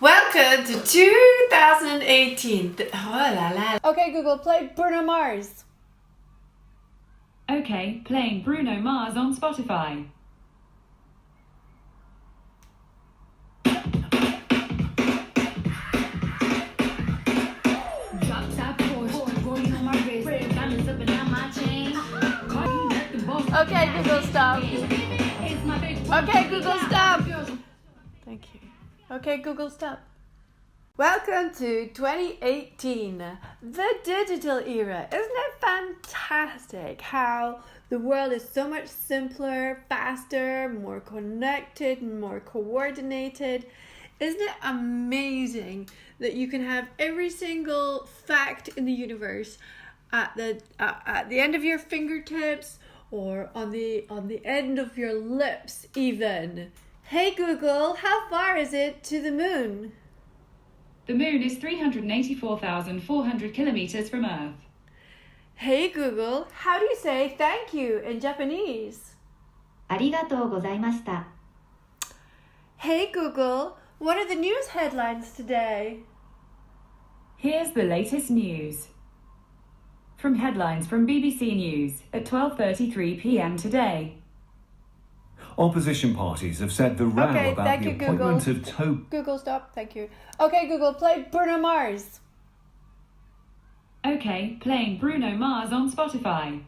Welcome to 2018. Oh la la. Okay, Google, play Bruno Mars. Okay, playing Bruno Mars on Spotify. Okay, Google, stop. Okay, Google, stop. Thank you. Okay, Google, stop. Welcome to 2018, the digital era. Isn't it fantastic how the world is so much simpler, faster, more connected, more coordinated? Isn't it amazing that you can have every single fact in the universe at the end of your fingertips or on the end of your lips even? Hey Google, how far is it to the moon? The moon is 384,400 kilometers from Earth. Hey Google, how do you say thank you in Japanese? ありがとうございました。 Hey Google, what are the news headlines today? Here's the latest news. From headlines from BBC News at 12:33 p.m. today. Opposition parties have said the row Okay, about thank the you, appointment Google. of Toby. Google, stop. Thank you. Okay, Google, play Bruno Mars. Okay, playing Bruno Mars on Spotify.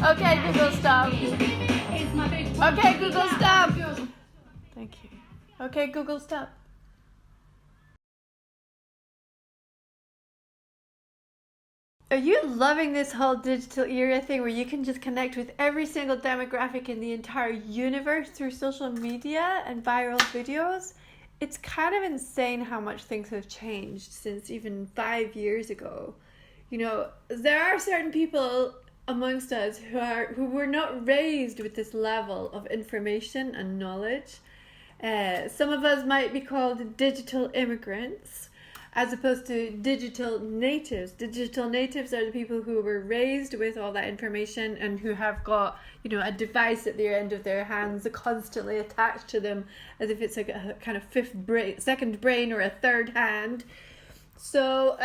Okay, Google, stop. Okay, Google, stop. Thank you. Okay, Google, stop. Are you loving this whole digital era thing where you can just connect with every single demographic in the entire universe through social media and viral videos? It's kind of insane how much things have changed since even 5 years ago. You know, there are certain people amongst us who were not raised with this level of information and knowledge. Some of us might be called digital immigrants as opposed to digital natives. Digital natives are the people who were raised with all that information and who have got, you know, a device at the end of their hands constantly attached to them as if it's like a kind of second brain or a third hand. So,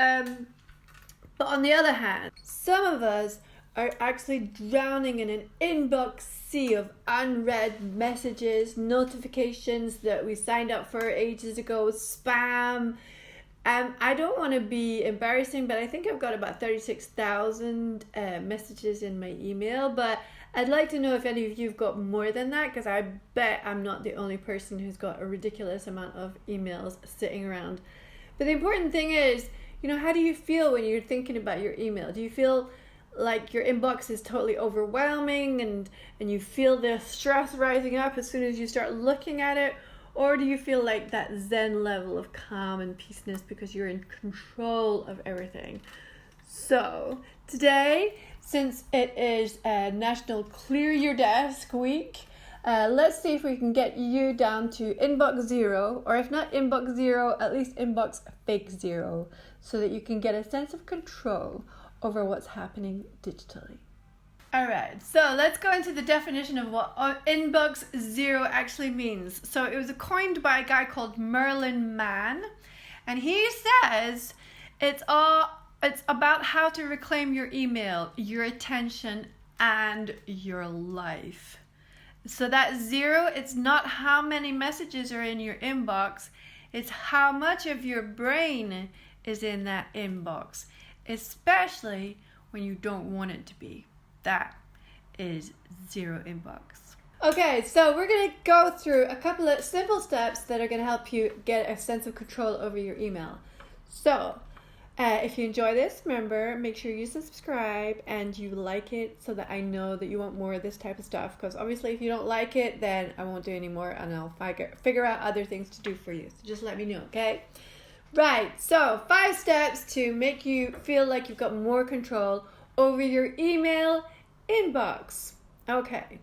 but on the other hand, some of us are actually drowning in an inbox sea of unread messages, notifications that we signed up for ages ago, spam. I don't want to be embarrassing, but I think I've got about 36,000 messages in my email, but I'd like to know if any of you have got more than that, because I bet I'm not the only person who's got a ridiculous amount of emails sitting around. But the important thing is, you know, how do you feel when you're thinking about your email? Do you feel like your inbox is totally overwhelming and you feel the stress rising up as soon as you start looking at it? Or do you feel like that zen level of calm and peaceness because you're in control of everything? So today, since it is National Clear Your Desk Week, let's see if we can get you down to inbox 0, or if not inbox 0, at least inbox fake 0, so that you can get a sense of control over what's happening digitally. All right, so let's go into the definition of what inbox 0 actually means. So it was coined by a guy called Merlin Mann, and he says it's about how to reclaim your email, your attention, and your life. So that 0, it's not how many messages are in your inbox, it's how much of your brain is in that inbox, especially when you don't want it to be. That is 0 inbox. Okay, so we're going to go through a couple of simple steps that are going to help you get a sense of control over your email. So, if you enjoy this, remember, make sure you subscribe and you like it so that I know that you want more of this type of stuff. Because obviously if you don't like it, then I won't do any more and I'll figure out other things to do for you. So just let me know, okay? Right, so 5 steps to make you feel like you've got more control over your email inbox. Okay,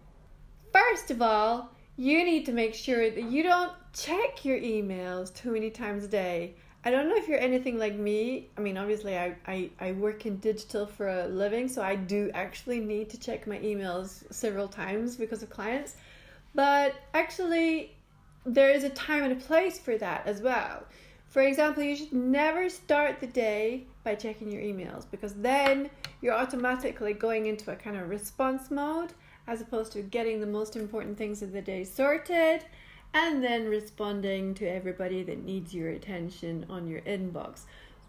first of all, you need to make sure that you don't check your emails too many times a day. I don't know if you're anything like me. I mean, obviously, I work in digital for a living, so I do actually need to check my emails several times because of clients. But actually, there is a time and a place for that as well. For example, you should never start the day by checking your emails, because then you're automatically going into a kind of response mode as opposed to getting the most important things of the day sorted and then responding to everybody that needs your attention on your inbox.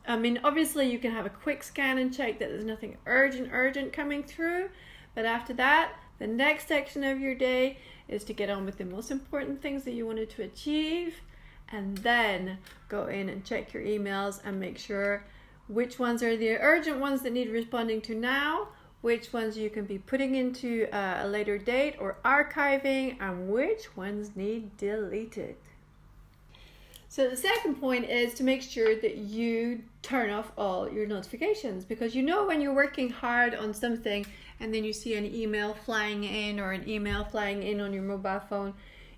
I mean, obviously you can have a quick scan and check that there's nothing urgent coming through, but after that, the next section of your day is to get on with the most important things that you wanted to achieve, and then go in and check your emails and make sure which ones are the urgent ones that need responding to now, which ones you can be putting into a later date or archiving, and which ones need deleted. So the second point is to make sure that you turn off all your notifications, because you know when you're working hard on something and then you see an email flying in or an email flying in on your mobile phone,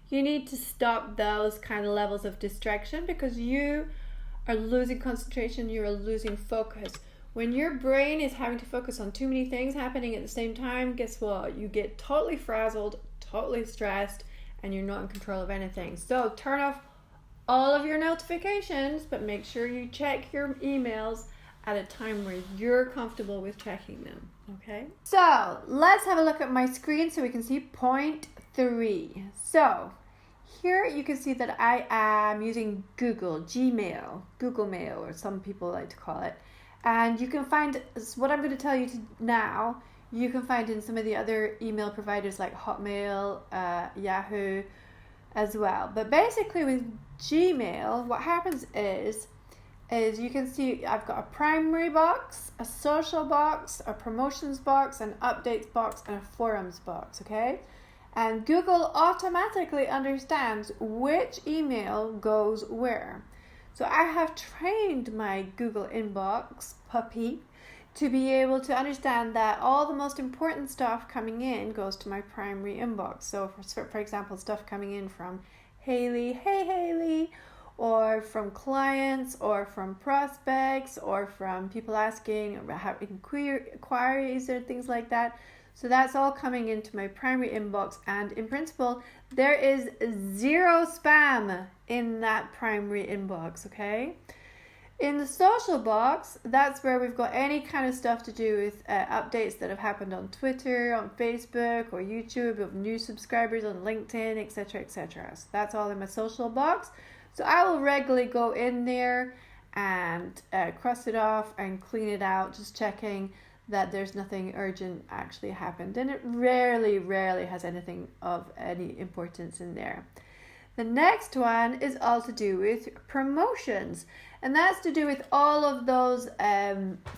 you need to stop those kind of levels of distraction, because you are losing concentration, you're losing focus. When your brain is having to focus on too many things happening at the same time, guess what? You get totally frazzled, totally stressed, and you're not in control of anything. So turn off all of your notifications, but make sure you check your emails at a time where you're comfortable with checking them, okay? So let's have a look at my screen so we can see point 3. So here you can see that I am using Google Mail, or some people like to call it. And you can find what I'm going to tell you now, you can find in some of the other email providers like Hotmail, Yahoo as well. But basically with Gmail, what happens is you can see I've got a primary box, a social box, a promotions box, an updates box, and a forums box, okay? And Google automatically understands which email goes where. So I have trained my Google inbox puppy to be able to understand that all the most important stuff coming in goes to my primary inbox. So for example, stuff coming in from Haley, hey Haley, or from clients, or from prospects, or from people asking about inquiries or things like that. So that's all coming into my primary inbox, and in principle, there is 0 spam in that primary inbox, okay? In the social box, that's where we've got any kind of stuff to do with updates that have happened on Twitter, on Facebook, or YouTube, of new subscribers on LinkedIn, etc., etc. So that's all in my social box. So I will regularly go in there and cross it off and clean it out, just checking that there's nothing urgent actually happened, and it rarely has anything of any importance in there. The next one is all to do with promotions, and that's to do with all of those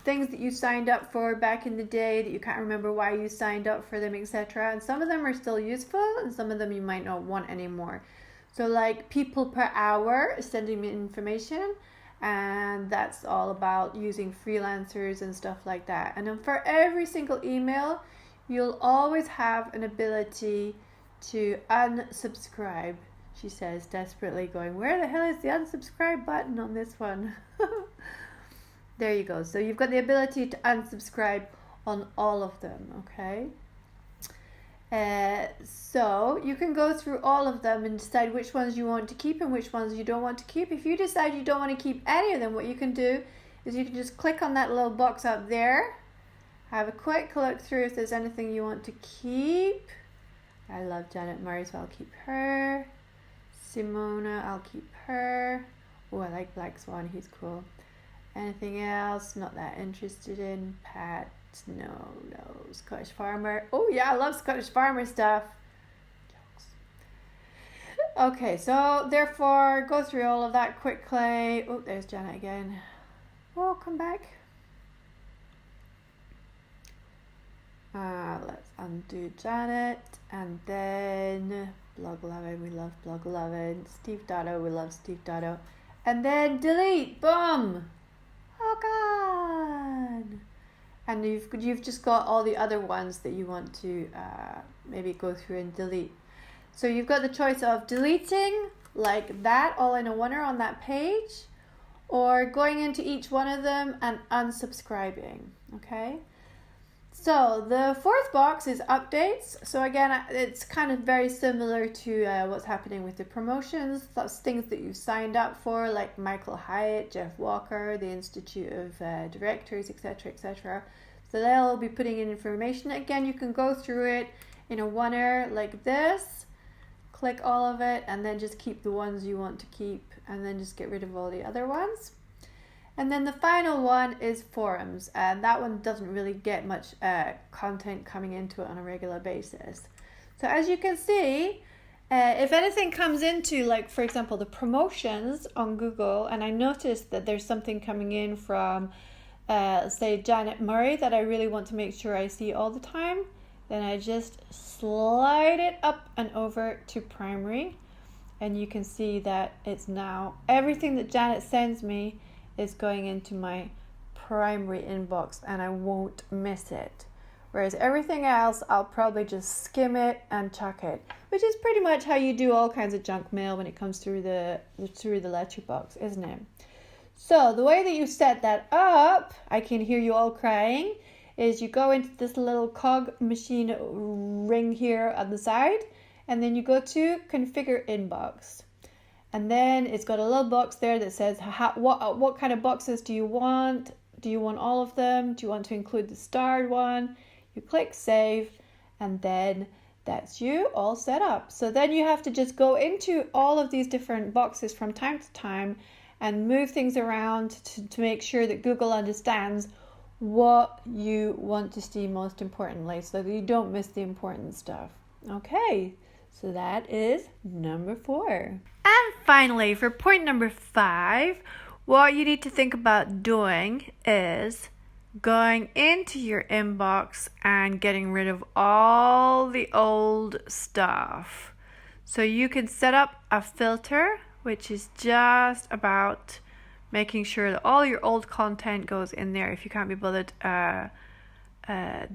things that you signed up for back in the day that you can't remember why you signed up for them, etc. And some of them are still useful and some of them you might not want anymore. So like people per hour is sending me information, and that's all about using freelancers and stuff like that. And then for every single email, you'll always have an ability to unsubscribe, she says desperately, going, where the hell is the unsubscribe button on this one? There you go. So you've got the ability to unsubscribe on all of them, okay? So you can go through all of them and decide which ones you want to keep and which ones you don't want to keep. If you decide you don't want to keep any of them, what you can do is you can just click on that little box up there, have a quick look through if there's anything you want to keep. I love Janet Murray, so I'll keep her. Simona, I'll keep her. Oh, I like Black Swan, he's cool. Anything else? Not that interested in. Pat. No. Scottish Farmer. Oh yeah, I love Scottish Farmer stuff. Jokes. Okay, so therefore go through all of that quickly. Oh, there's Janet again. Oh, come back. Let's undo Janet, and then Blog 11, we love Blog 11. Steve Dotto, we love Steve Dotto. And then delete, boom. Oh God. And you've just got all the other ones that you want to maybe go through and delete. So you've got the choice of deleting like that all in a oneer on that page, or going into each one of them and unsubscribing. Okay. So the fourth box is updates. So again, it's kind of very similar to what's happening with the promotions. That's things that you've signed up for, like Michael Hyatt, Jeff Walker, the Institute of Directors, etc., etc. So they'll be putting in information. Again, you can go through it in a oneer like this, click all of it, and then just keep the ones you want to keep, and then just get rid of all the other ones. And then the final one is forums, and that one doesn't really get much content coming into it on a regular basis. So as you can see, if anything comes into, like, for example, the promotions on Google, and I noticed that there's something coming in from, say, Janet Murray that I really want to make sure I see all the time, then I just slide it up and over to primary, and you can see that it's now everything that Janet sends me is going into my primary inbox, and I won't miss it. Whereas everything else, I'll probably just skim it and chuck it, which is pretty much how you do all kinds of junk mail when it comes through the letterbox, isn't it? So the way that you set that up, I can hear you all crying, is you go into this little cog machine ring here on the side, and then you go to configure inbox. And then it's got a little box there that says, what kind of boxes do you want? Do you want all of them? Do you want to include the starred one? You click save, and then that's you all set up. So then you have to just go into all of these different boxes from time to time and move things around to make sure that Google understands what you want to see most importantly, so that you don't miss the important stuff. Okay, so that is number 4. And finally, for point number 5, what you need to think about doing is going into your inbox and getting rid of all the old stuff. So you can set up a filter, which is just about making sure that all your old content goes in there if you can't be bothered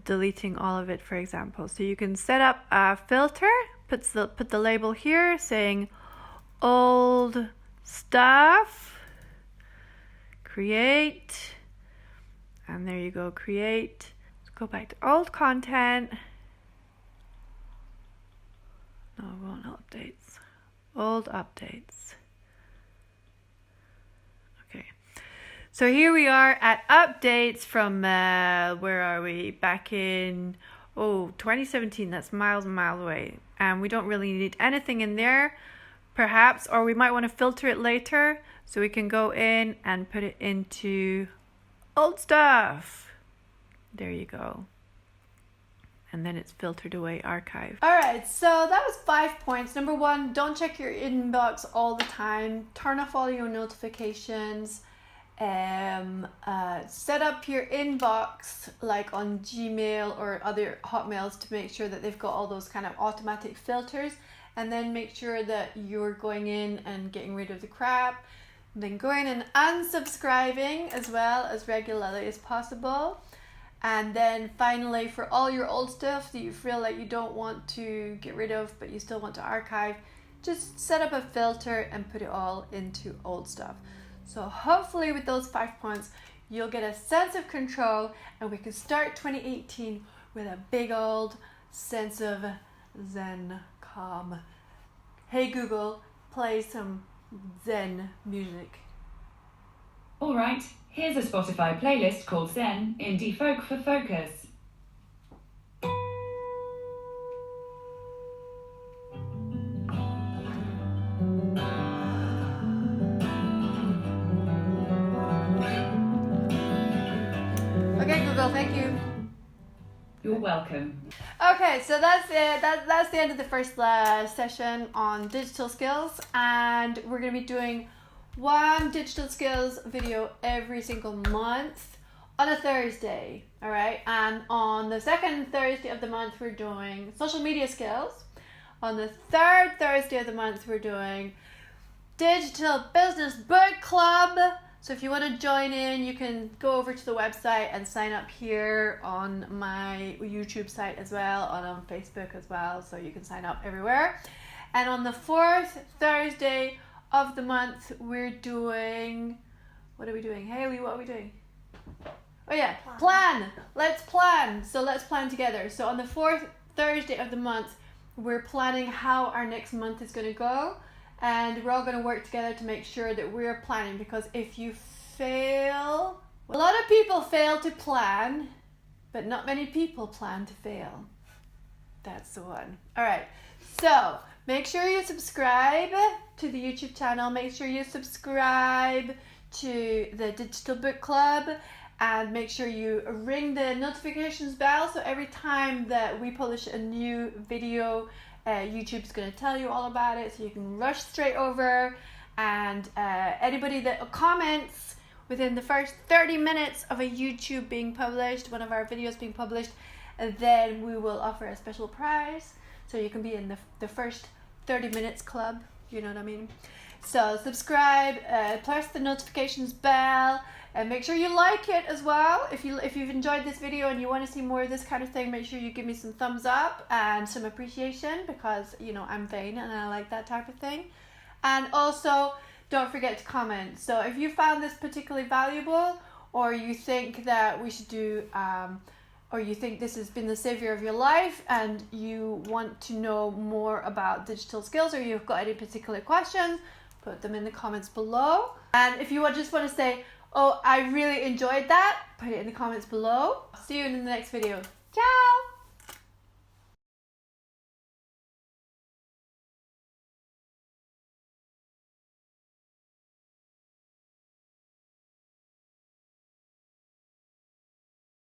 deleting all of it, for example. So you can set up a filter, put the label here saying old stuff, create, and there you go, create. Let's go back to old content. No, it won't updates. Old updates. Okay. So here we are at updates from, where are we? Back in, 2017. That's miles and miles away. And we don't really need anything in there, perhaps, or we might want to filter it later. So we can go in and put it into old stuff. There you go. And then it's filtered away, archive. All right, so that was 5 points. Number 1, don't check your inbox all the time. Turn off all your notifications. Set up your inbox like on Gmail or other Hotmails to make sure that they've got all those kind of automatic filters, and then make sure that you're going in and getting rid of the crap, and then going and unsubscribing as well as regularly as possible. And then finally, for all your old stuff that you feel like you don't want to get rid of but you still want to archive, just set up a filter and put it all into old stuff. So hopefully with those 5 points, you'll get a sense of control, and we can start 2018 with a big old sense of zen, calm. Hey Google, play some zen music. All right, here's a Spotify playlist called Zen Indie Folk for Focus. Okay, Google, thank you. You're welcome. Okay, so that's it. That's the end of the first session on digital skills, and we're going to be doing one digital skills video every single month on a Thursday. All right, and on the second Thursday of the month we're doing social media skills. On the third Thursday of the month we're doing digital business book club. So if you want to join in, you can go over to the website and sign up here on my YouTube site as well, and on Facebook as well, so you can sign up everywhere. And on the fourth Thursday of the month, we're doing What are we doing? Haley, what are we doing? Oh yeah, plan. Let's plan. So let's plan together. So on the 4th Thursday of the month, we're planning how our next month is going to go, and we're all going to work together to make sure that we're planning, because if you fail, a lot of people fail to plan, but not many people plan to fail. That's the one. All right. So make sure you subscribe to the YouTube channel. Make sure you subscribe to the Digital Book Club, and make sure you ring the notifications bell, so every time that we publish a new video, YouTube's going to tell you all about it, so you can rush straight over. And anybody that comments within the first 30 minutes of a YouTube being published, one of our videos being published, then we will offer a special prize, so you can be in the first 30 minutes club, you know what I mean? So subscribe, press the notifications bell, and make sure you like it as well. If you've enjoyed this video and you want to see more of this kind of thing, make sure you give me some thumbs up and some appreciation, because you know I'm vain and I like that type of thing. And also don't forget to comment. So if you found this particularly valuable, or you think that we should do or you think this has been the savior of your life and you want to know more about digital skills, or you've got any particular questions, put them in the comments below. And if you just want to say, oh, I really enjoyed that, put it in the comments below. See you in the next video. Ciao!